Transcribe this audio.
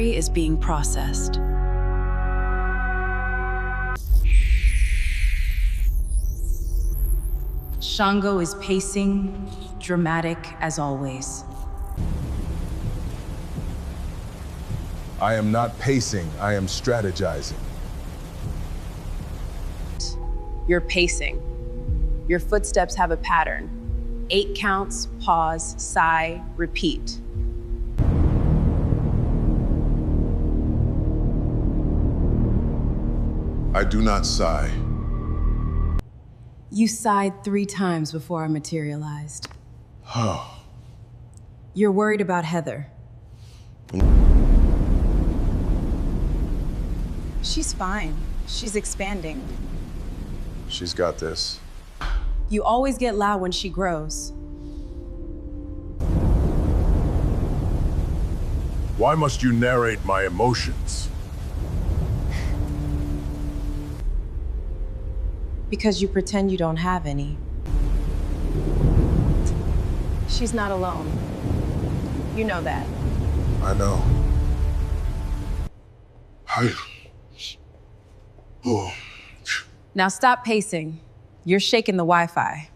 memory is being processed. Shango is pacing, dramatic as always. I am not pacing, I am strategizing. You're pacing. Your footsteps have a pattern. 8 counts, pause, sigh, repeat. I do not sigh. You sighed 3 times before I materialized. Oh. You're worried about Heather. She's fine. She's expanding. She's got this. You always get loud when she grows. Why must you narrate my emotions? Because you pretend you don't have any. She's not alone. You know that. I know. Oh. Now stop pacing. You're shaking the Wi-Fi.